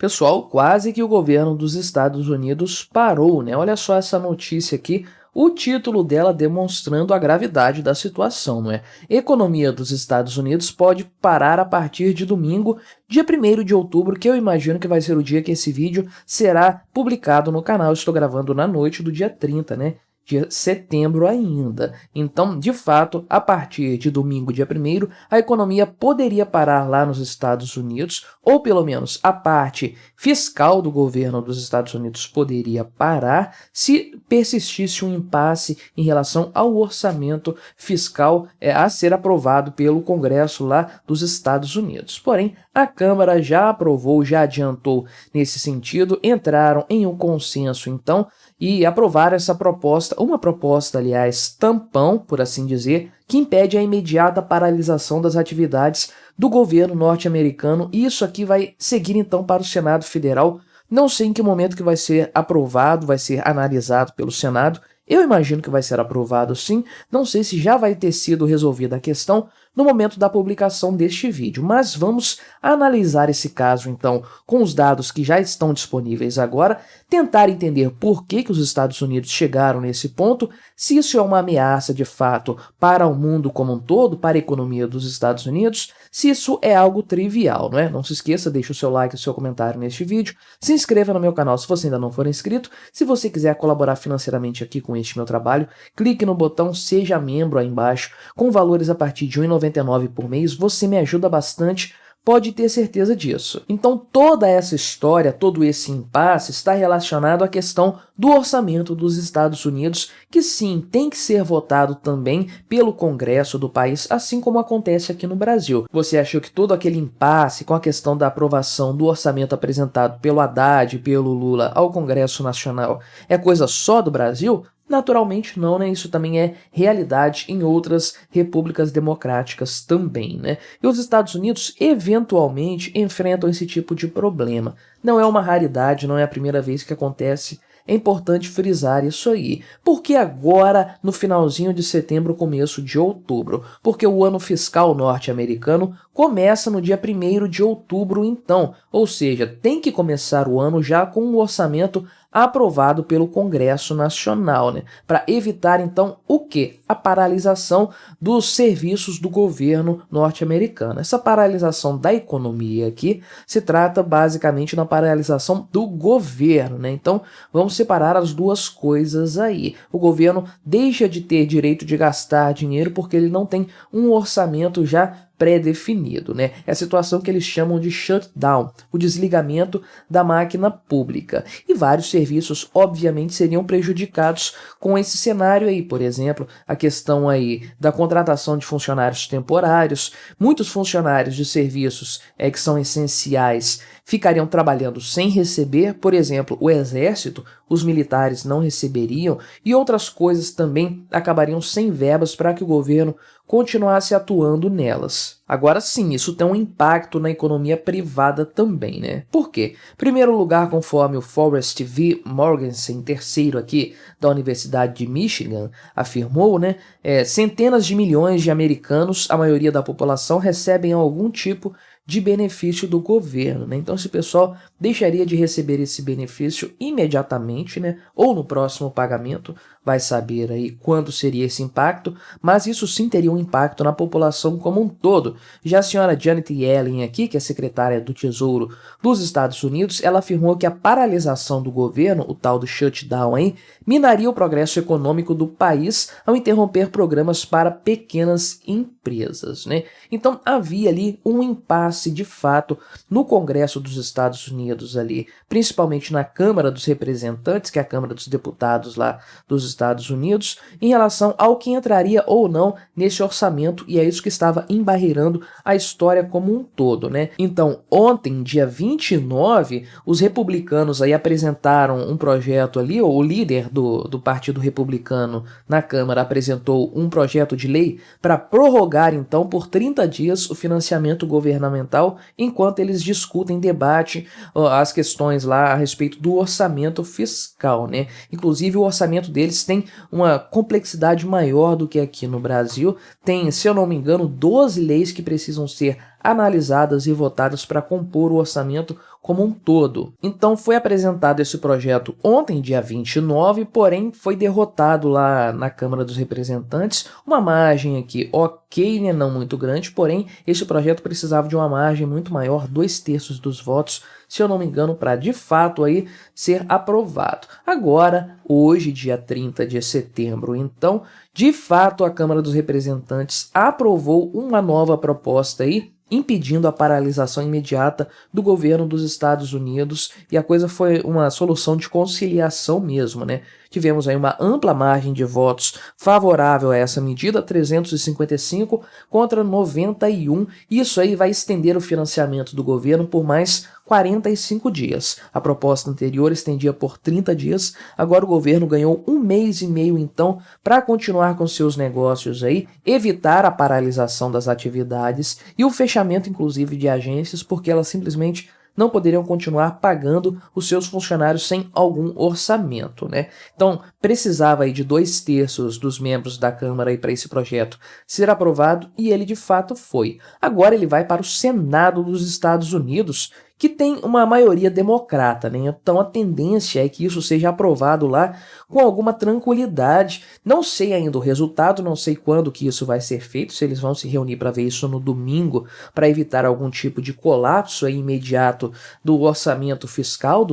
Pessoal, quase que o governo dos Estados Unidos parou, né? Olha só essa notícia aqui, o título dela demonstrando a gravidade da situação, não é? Economia dos Estados Unidos pode parar a partir de domingo, dia 1º de outubro, que eu imagino que vai ser o dia que esse vídeo será publicado no canal. Eu estou gravando na noite do dia 30, né? De setembro ainda. Então, de fato, a partir de domingo, dia 1º, a economia poderia parar lá nos Estados Unidos, ou pelo menos a parte fiscal do governo dos Estados Unidos poderia parar se persistisse um impasse em relação ao orçamento fiscal a ser aprovado pelo Congresso lá dos Estados Unidos. Porém, a Câmara já aprovou, já adiantou nesse sentido, entraram em um consenso, então, e aprovaram essa proposta, uma proposta, aliás, tampão, por assim dizer, que impede a imediata paralisação das atividades do governo norte-americano, e isso aqui vai seguir então para o Senado Federal. Não sei em que momento que vai ser aprovado, vai ser analisado pelo Senado. Eu imagino que vai ser aprovado sim, não sei se já vai ter sido resolvida a questão no momento da publicação deste vídeo, mas vamos analisar esse caso então com os dados que já estão disponíveis agora, tentar entender por que os Estados Unidos chegaram nesse ponto, se isso é uma ameaça de fato para o mundo como um todo, para a economia dos Estados Unidos, se isso é algo trivial, não é? Não se esqueça, deixe o seu like e o seu comentário neste vídeo, se inscreva no meu canal se você ainda não for inscrito, se você quiser colaborar financeiramente aqui com este meu trabalho, clique no botão Seja Membro aí embaixo, com valores a partir de R$ 1,99 por mês, você me ajuda bastante, pode ter certeza disso. Então toda essa história, todo esse impasse está relacionado à questão do orçamento dos Estados Unidos, que sim, tem que ser votado também pelo Congresso do país, assim como acontece aqui no Brasil. Você achou que todo aquele impasse com a questão da aprovação do orçamento apresentado pelo Haddad e pelo Lula ao Congresso Nacional é coisa só do Brasil? Naturalmente não, né? Isso também é realidade em outras repúblicas democráticas também, né? E os Estados Unidos eventualmente enfrentam esse tipo de problema. Não é uma raridade, não é a primeira vez que acontece. É importante frisar isso aí. Por que agora, no finalzinho de setembro, começo de outubro? Porque o ano fiscal norte-americano começa no dia 1º de outubro, então. Ou seja, tem que começar o ano já com um orçamento aprovado pelo Congresso Nacional, né? Para evitar, então, o quê? A paralisação dos serviços do governo norte-americano. Essa paralisação da economia aqui se trata basicamente da paralisação do governo, né? Então, vamos separar as duas coisas aí. O governo deixa de ter direito de gastar dinheiro porque ele não tem um orçamento já pré-definido, né? É a situação que eles chamam de shutdown, o desligamento da máquina pública. E vários serviços, obviamente, seriam prejudicados com esse cenário aí. Por exemplo, a questão aí da contratação de funcionários temporários. Muitos funcionários de serviços que são essenciais ficariam trabalhando sem receber, por exemplo, o exército, os militares não receberiam e outras coisas também acabariam sem verbas para que o governo continuasse atuando nelas. Agora sim, isso tem um impacto na economia privada também, né? Por quê? Em primeiro lugar, conforme o Forrest V. Morgensen, terceiro aqui da Universidade de Michigan, afirmou, né? Centenas de milhões de americanos, a maioria da população, recebem algum tipo de benefício do governo, né? Então esse pessoal deixaria de receber esse benefício imediatamente, né? Ou no próximo pagamento, vai saber aí quando seria esse impacto, mas isso sim teria um impacto na população como um todo. Já a senhora Janet Yellen aqui, que é secretária do Tesouro dos Estados Unidos, ela afirmou que a paralisação do governo, o tal do shutdown aí, minaria o progresso econômico do país ao interromper programas para pequenas empresas, né? Então havia ali um impasse de fato no Congresso dos Estados Unidos ali, principalmente na Câmara dos Representantes, que é a Câmara dos Deputados lá dos Estados Unidos, em relação ao que entraria ou não nesse orçamento, e é isso que estava embarreirando a história como um todo, né? Então, ontem, dia 29, os republicanos aí apresentaram um projeto ali, ou o líder do Partido Republicano na Câmara apresentou um projeto de lei para prorrogar, então, por 30 dias o financiamento governamental, enquanto eles discutem, debatem as questões lá a respeito do orçamento fiscal, né? Inclusive, o orçamento deles tem uma complexidade maior do que aqui no Brasil. Tem, se eu não me engano, 12 leis que precisam ser analisadas e votadas para compor o orçamento como um todo. Então foi apresentado esse projeto ontem, dia 29, porém foi derrotado lá na Câmara dos Representantes, uma margem aqui ok, né, não muito grande, porém esse projeto precisava de uma margem muito maior, 2/3 dos votos, se eu não me engano, para de fato aí ser aprovado. Agora, hoje, dia 30 de setembro, então, de fato a Câmara dos Representantes aprovou uma nova proposta aí, impedindo a paralisação imediata do governo dos Estados Unidos, e a coisa foi uma solução de conciliação mesmo, né? Tivemos aí uma ampla margem de votos favorável a essa medida, 355 contra 91. Isso aí vai estender o financiamento do governo por mais 45 dias. A proposta anterior estendia por 30 dias, agora o governo ganhou 1 mês e meio então para continuar com seus negócios aí, evitar a paralisação das atividades e o fechamento inclusive de agências, porque elas simplesmente não poderiam continuar pagando os seus funcionários sem algum orçamento, né? Então, precisava aí de 2/3 dos membros da Câmara para esse projeto ser aprovado, e ele de fato foi. Agora ele vai para o Senado dos Estados Unidos, que tem uma maioria democrata, né? Então a tendência é que isso seja aprovado lá com alguma tranquilidade. Não sei ainda o resultado, não sei quando que isso vai ser feito, se eles vão se reunir para ver isso no domingo, para evitar algum tipo de colapso aí imediato do orçamento fiscal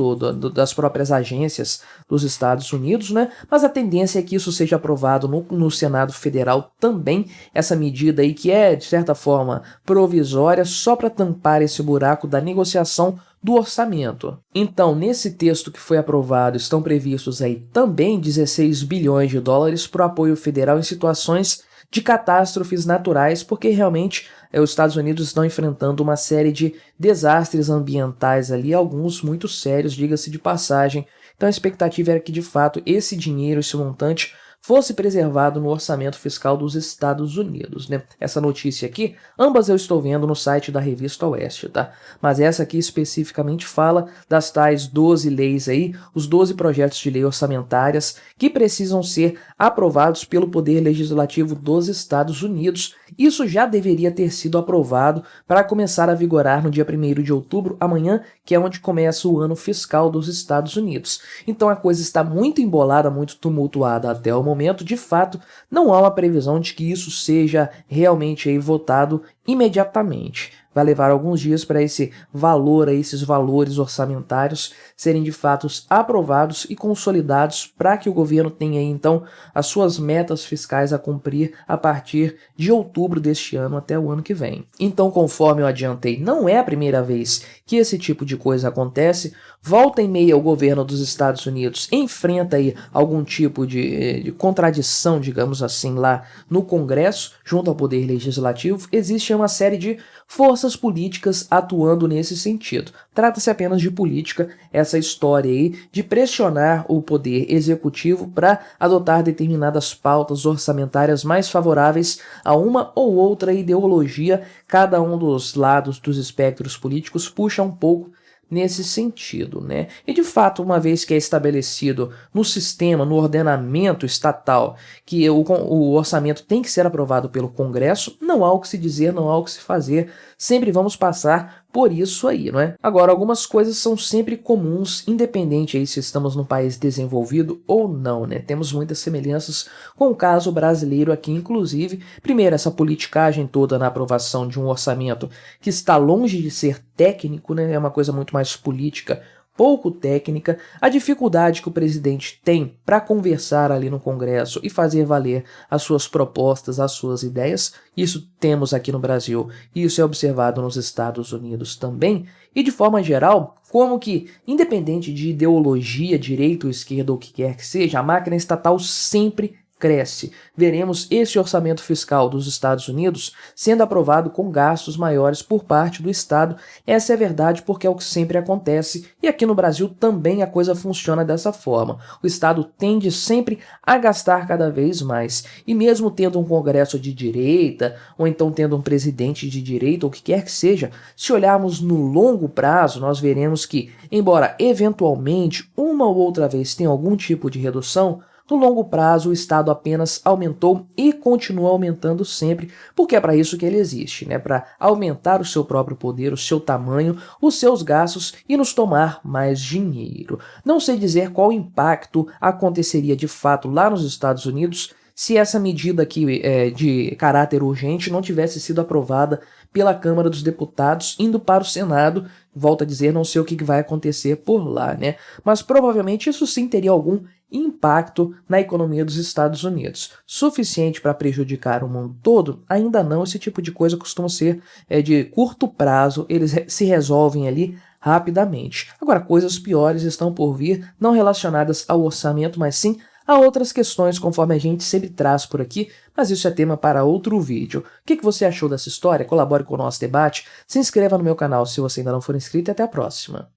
das próprias agências dos Estados Unidos, né? Mas a tendência é que isso seja aprovado no Senado Federal também, essa medida aí que é, de certa forma, provisória, só para tampar esse buraco da negociação do orçamento. Então, nesse texto que foi aprovado, estão previstos aí também 16 bilhões de dólares para o apoio federal em situações de catástrofes naturais, porque realmente os Estados Unidos estão enfrentando uma série de desastres ambientais ali, alguns muito sérios, diga-se de passagem. Então a expectativa era que, de fato, esse dinheiro, esse montante, fosse preservado no orçamento fiscal dos Estados Unidos, né? Essa notícia aqui, ambas eu estou vendo no site da Revista Oeste, tá? Mas essa aqui especificamente fala das tais 12 leis aí, os 12 projetos de lei orçamentárias que precisam ser aprovados pelo Poder Legislativo dos Estados Unidos. Isso já deveria ter sido aprovado para começar a vigorar no dia 1º de outubro, amanhã, que é onde começa o ano fiscal dos Estados Unidos. Então a coisa está muito embolada, muito tumultuada até o momento. De fato, não há uma previsão de que isso seja realmente aí votado imediatamente. Vai levar alguns dias para esse valor, esses valores orçamentários serem de fato aprovados e consolidados para que o governo tenha aí, então, as suas metas fiscais a cumprir a partir de outubro deste ano até o ano que vem. Então, conforme eu adiantei, não é a primeira vez que esse tipo de coisa acontece. Volta e meia o governo dos Estados Unidos enfrenta aí algum tipo de contradição, digamos assim, lá no Congresso, junto ao Poder Legislativo. Existe uma série de forças políticas atuando nesse sentido. Trata-se apenas de política, essa história aí de pressionar o Poder Executivo para adotar determinadas pautas orçamentárias mais favoráveis a uma ou outra ideologia. Cada um dos lados dos espectros políticos puxa um pouco nesse sentido, né? E de fato, uma vez que é estabelecido no sistema, no ordenamento estatal, que o orçamento tem que ser aprovado pelo Congresso, não há o que se dizer, não há o que se fazer, sempre vamos passar por isso aí, não é? Agora, algumas coisas são sempre comuns, independente aí se estamos num país desenvolvido ou não, né? Temos muitas semelhanças com o caso brasileiro aqui, inclusive. Primeiro, essa politicagem toda na aprovação de um orçamento que está longe de ser técnico, né? É uma coisa muito mais política, pouco técnica, a dificuldade que o presidente tem para conversar ali no Congresso e fazer valer as suas propostas, as suas ideias. Isso temos aqui no Brasil e isso é observado nos Estados Unidos também. E de forma geral, como que, independente de ideologia, direita ou esquerda ou o que quer que seja, a máquina estatal sempre cresce. Veremos esse orçamento fiscal dos Estados Unidos sendo aprovado com gastos maiores por parte do Estado. Essa é a verdade, porque é o que sempre acontece, e aqui no Brasil também a coisa funciona dessa forma. O Estado tende sempre a gastar cada vez mais, e mesmo tendo um Congresso de direita, ou então tendo um presidente de direita, ou o que quer que seja, se olharmos no longo prazo, nós veremos que, embora eventualmente uma ou outra vez tenha algum tipo de redução, No longo prazo, o Estado apenas aumentou e continua aumentando sempre, porque é para isso que ele existe, né? Para aumentar o seu próprio poder, o seu tamanho, os seus gastos e nos tomar mais dinheiro. Não sei dizer qual impacto aconteceria de fato lá nos Estados Unidos se essa medida aqui de caráter urgente não tivesse sido aprovada pela Câmara dos Deputados, indo para o Senado. Volto a dizer, não sei o que vai acontecer por lá, né? Mas provavelmente isso sim teria algum impacto na economia dos Estados Unidos. Suficiente para prejudicar o mundo todo? Ainda não, esse tipo de coisa costuma ser de curto prazo, eles se resolvem ali rapidamente. Agora, coisas piores estão por vir, não relacionadas ao orçamento, mas sim a outras questões, conforme a gente sempre traz por aqui, mas isso é tema para outro vídeo. O que você achou dessa história? Colabore com o nosso debate, se inscreva no meu canal se você ainda não for inscrito e até a próxima.